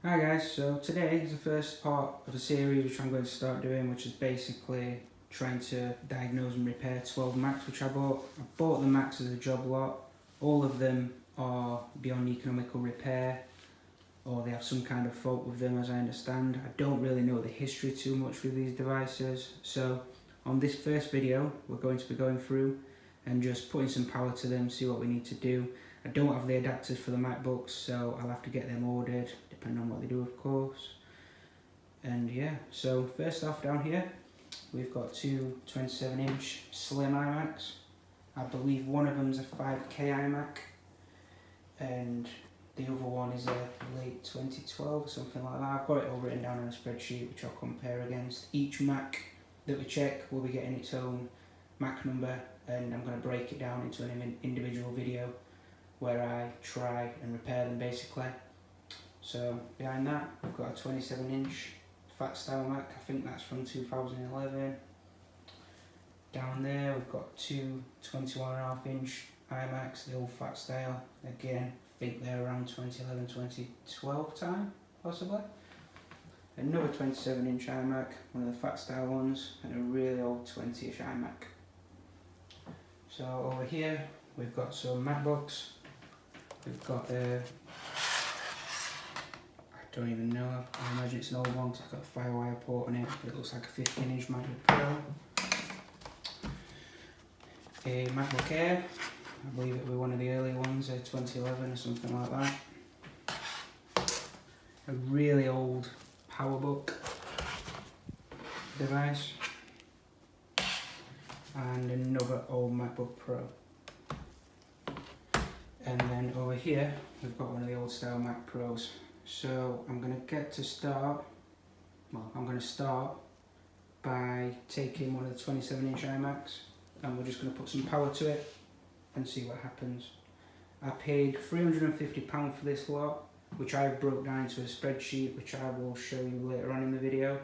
Hi guys, so today is the first part of a series which I'm going to start doing, which is basically trying to diagnose and repair 12 Macs which I bought. I bought the Macs as a job lot. All of them are beyond economical repair, or they have some kind of fault with them as I understand. I don't really know the history too much with these devices, so on this first video we're going to be going through and just putting some power to them, see what we need to do. I don't have the adapters for the MacBooks, so I'll have to get them ordered, depending on what they do of course. And yeah, so first off down here, we've got two 27-inch slim iMacs. I believe one of them's a 5K iMac, and the other one is a late 2012 or something like that. I've got it all written down on a spreadsheet which I'll compare against. Each Mac that we check will be getting its own Mac number, and I'm going to break it down into an individual video where I try and repair them basically. So behind that we've got a 27-inch fat style Mac, I think that's from 2011. Down there we've got two 21.5-inch iMacs, the old fat style, again I think they're around 2011, 2012 time possibly. Another 27-inch iMac, one of the fat style ones, and a really old 20-inch iMac. So over here we've got some MacBooks. We've got I don't even know, I imagine it's an old one because it's got a Firewire port on it, but it looks like a 15-inch MacBook Pro. A MacBook Air, I believe it will be one of the early ones, 2011 or something like that. A really old PowerBook device. And another old MacBook Pro. And then over here we've got one of the old style Mac Pros. So I'm going to start by taking one of the 27-inch iMacs, and we're just going to put some power to it and see what happens. I paid £350 for this lot, which I broke down into a spreadsheet which I will show you later on in the video,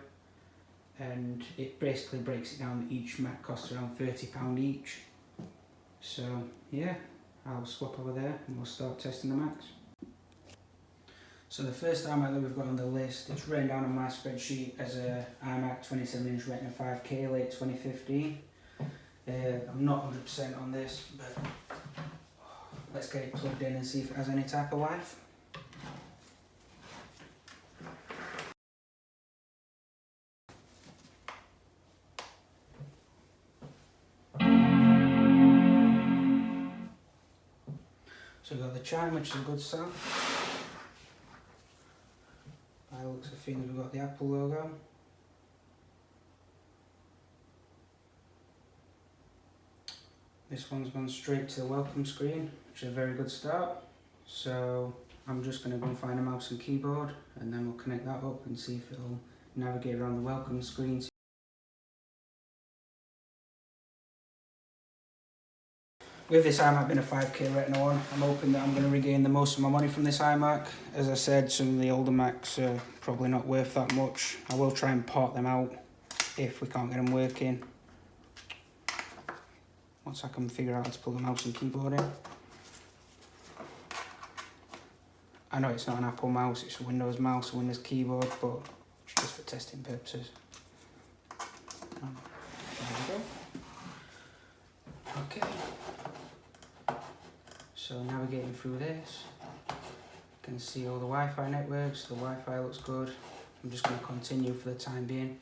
and it basically breaks it down that each Mac costs around £30 each. So yeah, I'll swap over there and we'll start testing the Macs. So the first iMac that we've got on the list, it's written down on my spreadsheet as a iMac 27-inch Retina 5K late 2015. I'm not 100% on this, but let's get it plugged in and see if it has any type of life. So we've got the chime, which is a good sound. By the looks of things, we've got the Apple logo. This one's gone straight to the welcome screen, which is a very good start. So I'm just going to go and find a mouse and keyboard, and then we'll connect that up and see if it'll navigate around the welcome screen. With this iMac being a 5K Retina one, I'm hoping that I'm going to regain the most of my money from this iMac. As I said, some of the older Macs are probably not worth that much. I will try and part them out if we can't get them working, once I can figure out how to plug the mouse and keyboard in. I know it's not an Apple mouse, it's a Windows mouse, a Windows keyboard, but it's just for testing purposes. There we go. Okay. So navigating through this, you can see all the Wi-Fi networks, the Wi-Fi looks good. I'm just going to continue for the time being.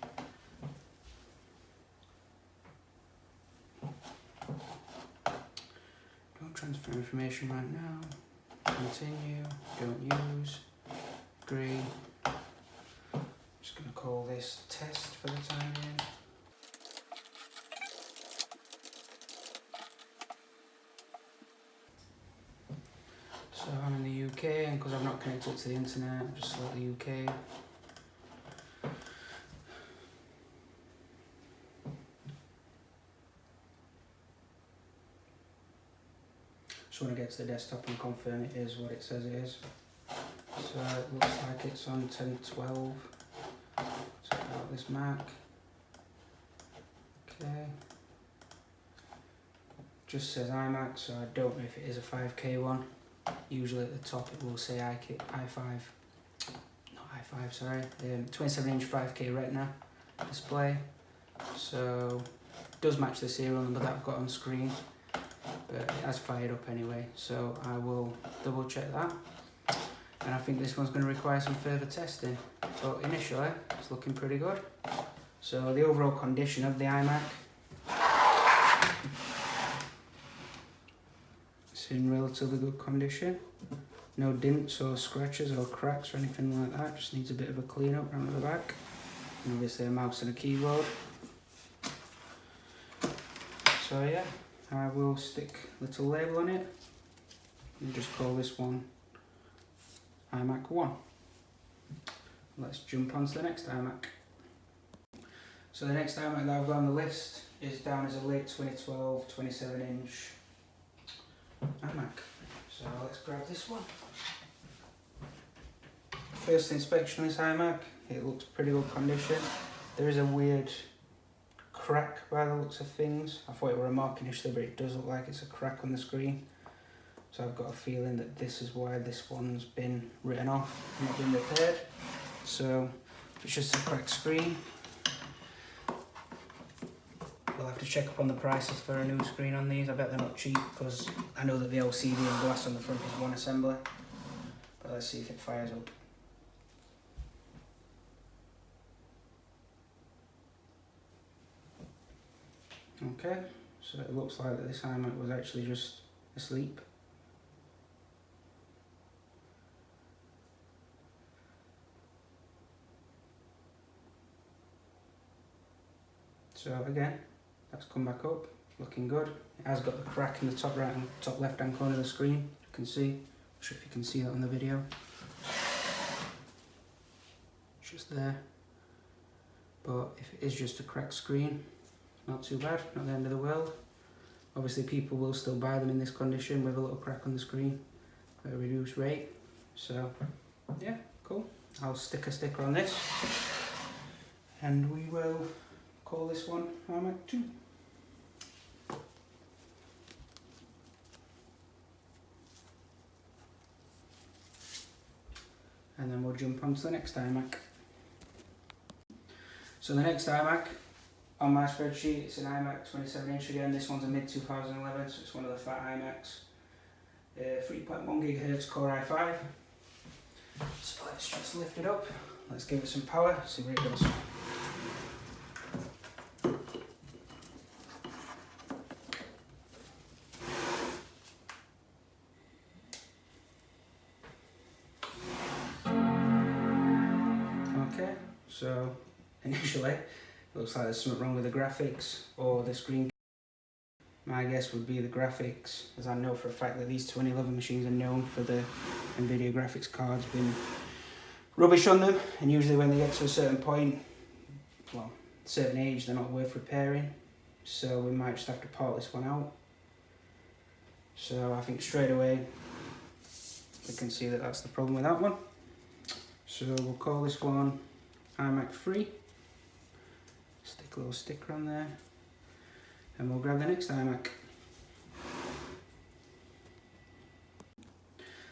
Don't transfer information right now. Continue, don't use, agree. Just going to call this test for the time being. So I'm in the UK, and because I'm not connected to the internet, I'll just select the UK. Just want to get to the desktop and confirm it is what it says it is. So it looks like it's on 1012. Check out this Mac. Okay. Just says iMac, so I don't know if it is a 5K one. Usually at the top it will say i5, not i5, sorry, 27-inch 5K Retina display. So it does match the serial number that I've got on screen, but it has fired up anyway, so I will double check that. And I think this one's going to require some further testing, but initially it's looking pretty good. So the overall condition of the iMac, it's in relatively good condition. No dents or scratches or cracks or anything like that, just needs a bit of a clean up around the back. And obviously a mouse and a keyboard. So yeah, I will stick a little label on it and just call this one iMac 1. Let's jump on to the next iMac. So the next iMac that I've got on the list is down as a late 2012 27-inch iMac. So let's grab this one. First inspection of this iMac, it looks pretty good condition. There is a weird crack by the looks of things. I thought it were a mark initially, but it does look like it's a crack on the screen. So I've got a feeling that this is why this one's been written off and not been repaired. So if it's just a cracked screen, we'll have to check up on the prices for a new screen on these. I bet they're not cheap, because I know that the LCD and glass on the front is one assembly. But let's see if it fires up. Okay, so it looks like that this iMac was actually just asleep. So again, that's come back up, looking good. It has got the crack in the top right and top left hand corner of the screen, you can see. I'm not sure if you can see that on the video. It's just there. But if it is just a cracked screen, not too bad, not the end of the world. Obviously people will still buy them in this condition with a little crack on the screen at a reduced rate. So yeah, cool. I'll stick a sticker on this and we will call this one iMac 2. And then we'll jump on to the next iMac. So the next iMac on my spreadsheet, it's an iMac 27-inch again. This one's a mid-2011, so it's one of the fat iMacs. 3.1 Gigahertz Core i5. So let's just lift it up. Let's give it some power, see where it goes. Okay, so initially it looks like there's something wrong with the graphics or the screen. My guess would be the graphics, as I know for a fact that these 2011 machines are known for the NVIDIA graphics cards being rubbish on them, and usually when they get to a certain point, well, a certain age, they're not worth repairing, so we might just have to part this one out. So I think straight away we can see that that's the problem with that one. So we'll call this one iMac 3. Stick a little sticker on there. And we'll grab the next iMac.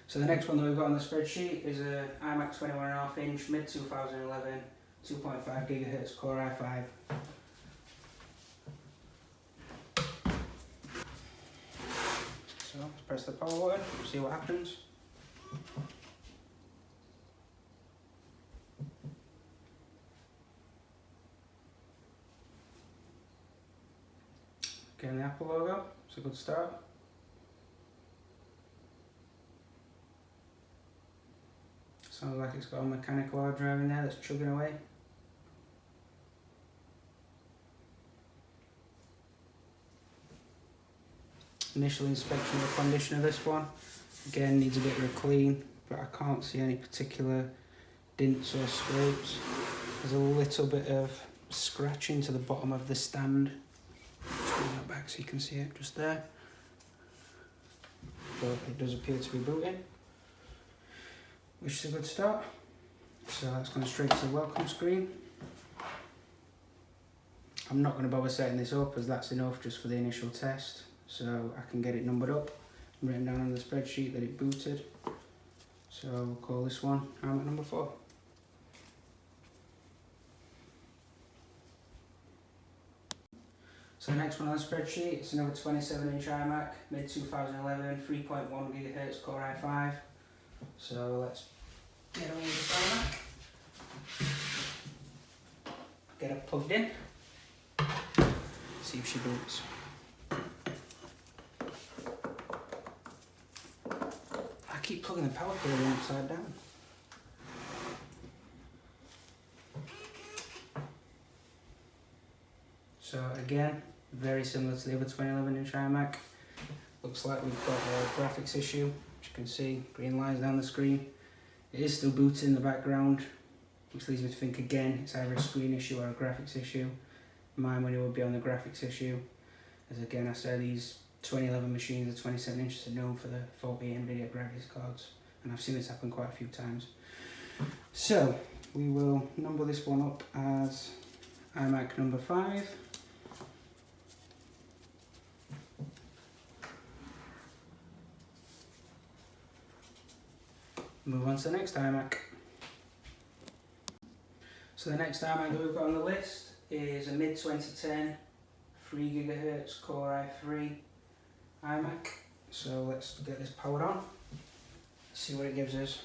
So the next one that we've got on the spreadsheet is a iMac 21.5 inch mid-2011 2.5 Gigahertz Core i5. So let's press the power button, see what happens. Getting the Apple logo, it's a good start. Sounds like it's got a mechanical hard drive in there that's chugging away. Initial inspection of the condition of this one. Again, needs a bit of a clean, but I can't see any particular dents or scrapes. There's a little bit of scratching to the bottom of the stand. Just bring that back so you can see it just there. But it does appear to be booting, which is a good start. So that's going straight to the welcome screen. I'm not going to bother setting this up, as that's enough just for the initial test. So I can get it numbered up and written down on the spreadsheet that it booted. So we'll call this one iMac number 4. So the next one on the spreadsheet, it's another 27-inch iMac, mid-2011, 3.1 Gigahertz Core i5. So let's get on with this iMac. Get it plugged in. See if she boots. I keep plugging the power cable in upside down. So again, very similar to the other 2011-inch iMac. Looks like we've got a graphics issue. As you can see, green lines down the screen. It is still booting in the background, which leads me to think again it's either a screen issue or a graphics issue. My money would be on the graphics issue, as again I say these 2011 machines, the 27 inches, are known for the faulty NVIDIA graphics cards, and I've seen this happen quite a few times. So we will number this one up as iMac number 5. Move on to the next iMac. So the next iMac that we've got on the list is a mid-2010 3 GHz Core i3 iMac. So let's get this powered on, see what it gives us.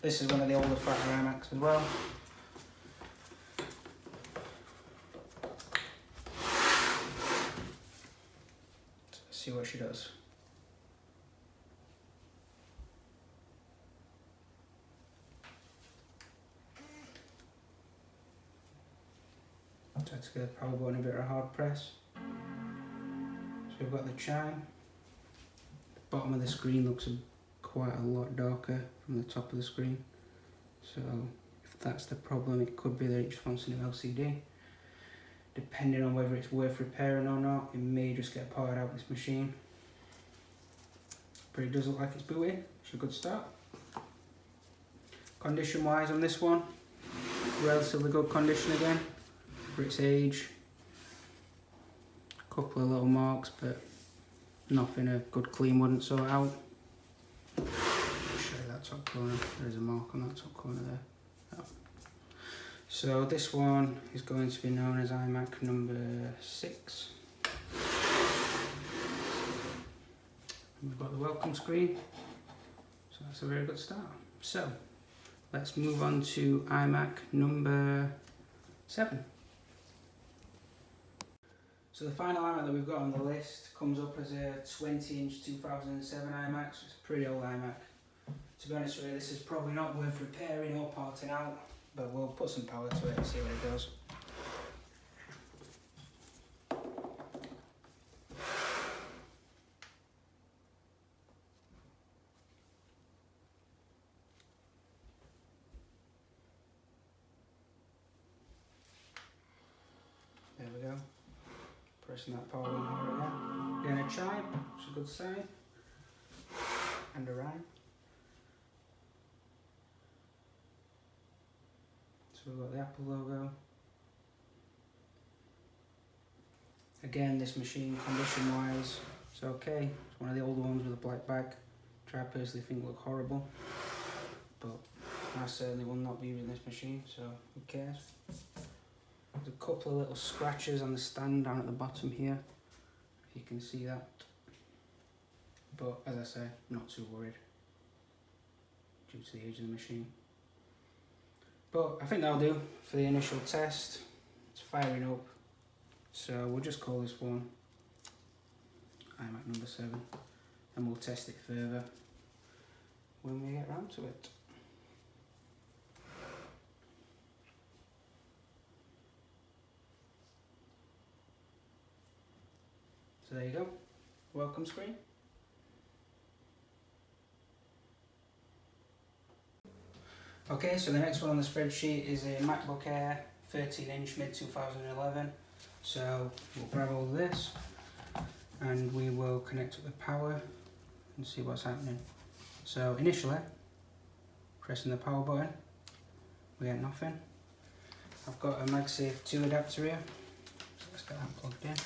This is one of the older fatter iMacs as well. So let's see what she does. Try to get the power button a bit of a hard press. So we've got the chime. The bottom of the screen looks quite a lot darker from the top of the screen. So if that's the problem, it could be that it just wants a new LCD. Depending on whether it's worth repairing or not, it may just get parted out of this machine. But it does look like it's booting. It's a good start. Condition wise on this one, relatively good condition again. For its age, a couple of little marks, but nothing a good clean wouldn't sort out. I'll show you that top corner. There is a mark on that top corner there. Oh. So this one is going to be known as iMac number 6. And we've got the welcome screen, so that's a very good start. So let's move on to iMac number 7. So the final iMac that we've got on the list comes up as a 20-inch 2007 iMac, so it's a pretty old iMac. To be honest with you, this is probably not worth repairing or parting out, but we'll put some power to it and see what it does. There we go. Pressing that power button hard again. Getting a chime, which is a good sign. And a rhyme. So we've got the Apple logo. Again, this machine, condition wise, it's okay. It's one of the older ones with a black back, which I personally think look horrible. But I certainly will not be using this machine, so who cares? There's a couple of little scratches on the stand down at the bottom here, if you can see that. But as I say, not too worried due to the age of the machine. But I think that'll do for the initial test. It's firing up, so we'll just call this one iMac number 7, and we'll test it further when we get round to it. So there you go, welcome screen. Okay, so the next one on the spreadsheet is a MacBook Air 13-inch mid-2011. So we'll grab all of this and we will connect up the power and see what's happening. So initially, pressing the power button, we get nothing. I've got a MagSafe 2 adapter here, so let's get that plugged in.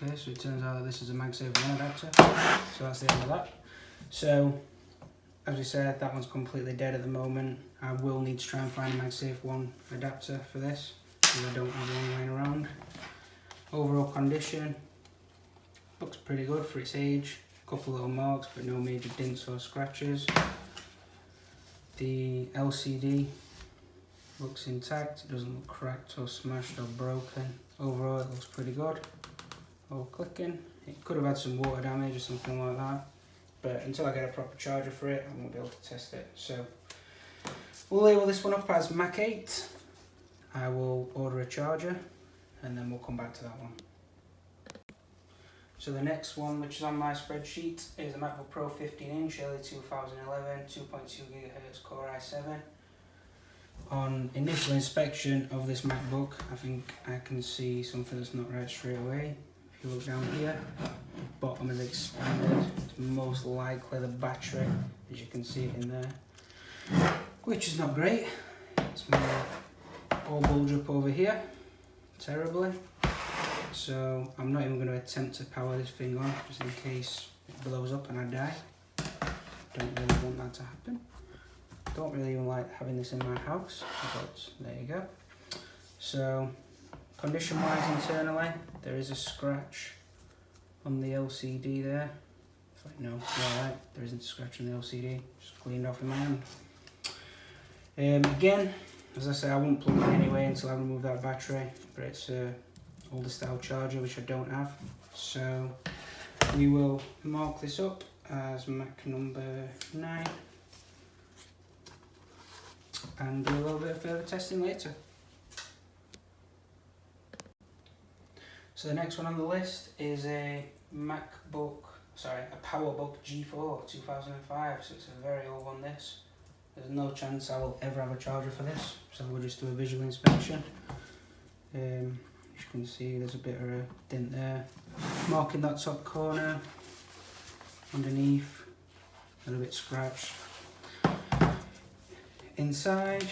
Okay, so it turns out that this is a MagSafe 1 adapter, so that's the end of that. So as we said, that one's completely dead at the moment. I will need to try and find a MagSafe 1 adapter for this, because I don't have one lying around. Overall condition, looks pretty good for its age. A couple little marks, but no major dents or scratches. The LCD looks intact, it doesn't look cracked or smashed or broken. Overall it looks pretty good. All clicking. It could have had some water damage or something like that, but until I get a proper charger for it, I won't be able to test it. So we'll label this one up as Mac 8. I will order a charger and then we'll come back to that one. So the next one, which is on my spreadsheet, is a MacBook Pro 15-inch, early 2011, 2.2 Gigahertz Core i7. On initial inspection of this MacBook, I think I can see something that's not right straight away. If you look down here, the bottom is expanded. It's most likely the battery, as you can see it in there, which is not great. It's all bulged up over here, terribly. So I'm not even going to attempt to power this thing on, just in case it blows up and I die. Don't really want that to happen. Don't really even like having this in my house, but there you go. So condition wise internally, there is a scratch on the LCD there. It's like, no, alright, there isn't a scratch on the LCD, just cleaned off in my hand. Again, as I say, I won't plug it in anyway until I remove that battery, but it's a older style charger which I don't have. So we will mark this up as Mac number 9 and do a little bit of further testing later. So the next one on the list is a PowerBook G4 2005, so it's a very old one this. There's no chance I will ever have a charger for this, so we'll just do a visual inspection. As you can see, there's a bit of a dent there, marking that top corner, underneath, a little bit scratched. Inside,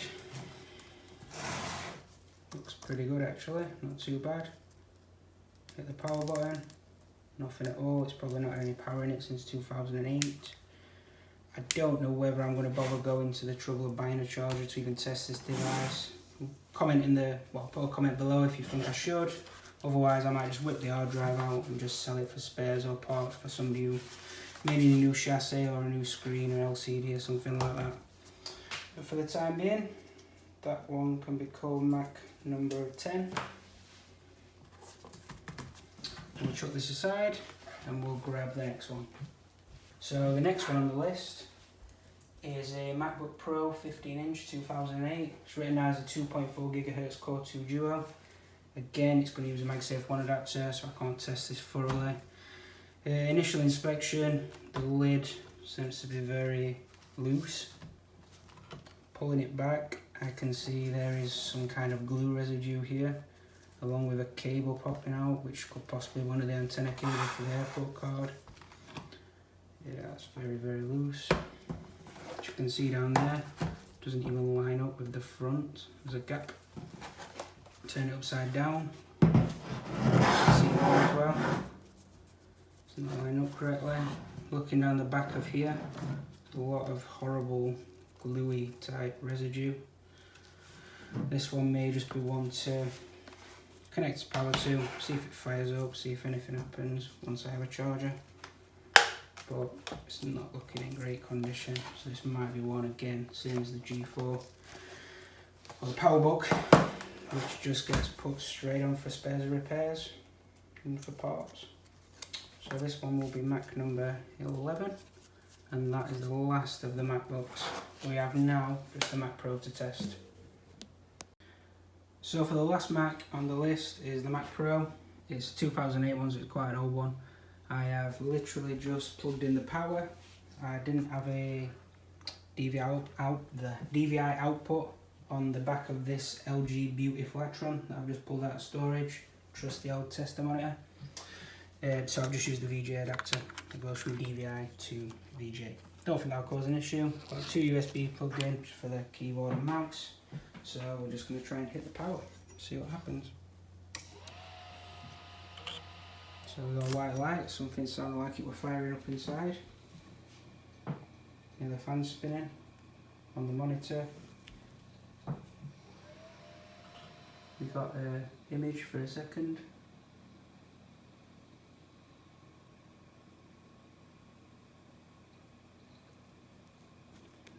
looks pretty good actually, not too bad. Hit the power button, nothing at all. It's probably not had any power in it since 2008. I don't know whether I'm going to bother going to the trouble of buying a charger to even test this device. Put a comment below if you think I should. Otherwise I might just whip the hard drive out and just sell it for spares or parts for somebody who may need a new chassis or a new screen or LCD or something like that. But for the time being, that one can be called Mac number 10. We'll chuck this aside and we'll grab the next one. So the next one on the list is a MacBook Pro 15-inch 2008. It's written as a 2.4 Gigahertz Core 2 Duo. Again, it's going to use a MagSafe 1 adapter, so I can't test this thoroughly. Initial inspection, the lid seems to be very loose. Pulling it back, I can see there is some kind of glue residue here, along with a cable popping out, which could possibly be one of the antenna cables for the airport card. Yeah, it's very, very loose. As you can see down there, doesn't even line up with the front. There's a gap. Turn it upside down. You can see that as well. It's not lined up correctly. Looking down the back of here, a lot of horrible gluey type residue. This one may just be one to connect to power to, see if it fires up, see if anything happens once I have a charger. But it's not looking in great condition, so this might be one again, same as the G4 or the PowerBook, which just gets put straight on for spares and repairs and for parts. So this one will be Mac number 11, and that is the last of the MacBooks. We have now just the Mac Pro to test. So for the last Mac on the list is the Mac Pro. It's a 2008 one, so it's quite an old one. I have literally just plugged in the power. I didn't have a DVI output on the back of this LG Beauty Flatron that I've just pulled out of storage. Trust the old tester monitor. So I've just used the VGA adapter that goes from DVI to VGA. Don't think that'll cause an issue. Got 2 USB plugged in for the keyboard and mouse. So we're just going to try and hit the power, see what happens. So we've got a white light, something sounded like it were firing up inside. the fan spinning on the monitor. We got an image for a second.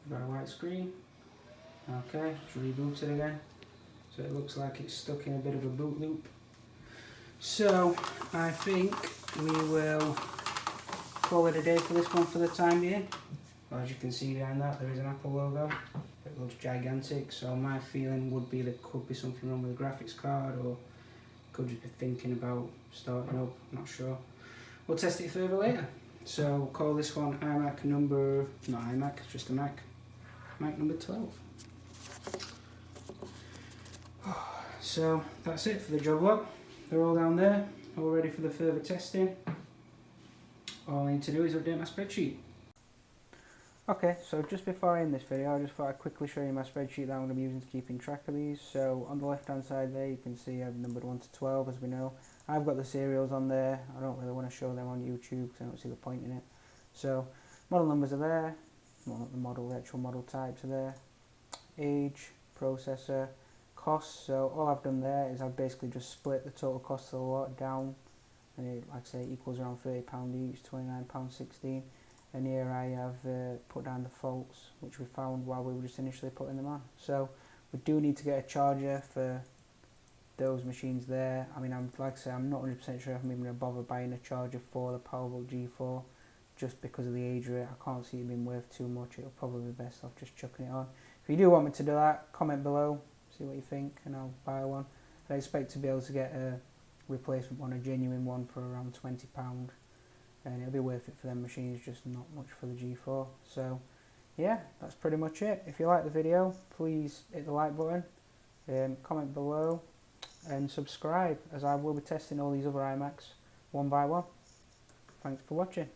We've got a white screen. Okay, let's reboot it again. So it looks like it's stuck in a bit of a boot loop. So I think we will call it a day for this one for the time being. Well, as you can see behind that, there is an Apple logo. It looks gigantic, so my feeling would be there could be something wrong with the graphics card, or could just be thinking about starting up, not sure. We'll test it further later. So we'll call this one iMac number, not iMac, it's just a Mac. Mac number 12. So that's it for the job lot. They're all down there, all ready for the further testing. All I need to do is update my spreadsheet. Okay, so just before I end this video, I just thought I'd quickly show you my spreadsheet that I'm going to be using to keeping track of these. So on the left hand side there, you can see I've numbered 1 to 12, as we know. I've got the serials on there. I don't really want to show them on YouTube because I don't see the point in it. So model numbers are there, well, not the model, the actual model types are there. Age, processor, costs. So all I've done there is I've basically just split the total cost of the lot down, and it, like I say, equals around £30 each, £29.16. And here I have put down the faults which we found while we were just initially putting them on. So we do need to get a charger for those machines there. I mean, like I say, I'm not 100% sure if I'm even going to bother buying a charger for the PowerBook G4 just because of the age rate. I can't see it being worth too much. It'll probably be best off just chucking it on. If you do want me to do that, comment below, see what you think, and I'll buy one. I expect to be able to get a replacement one, a genuine one, for around £20. And it'll be worth it for them machines, just not much for the G4. So yeah, that's pretty much it. If you like the video, please hit the like button, comment below, and subscribe, as I will be testing all these other iMacs one by one. Thanks for watching.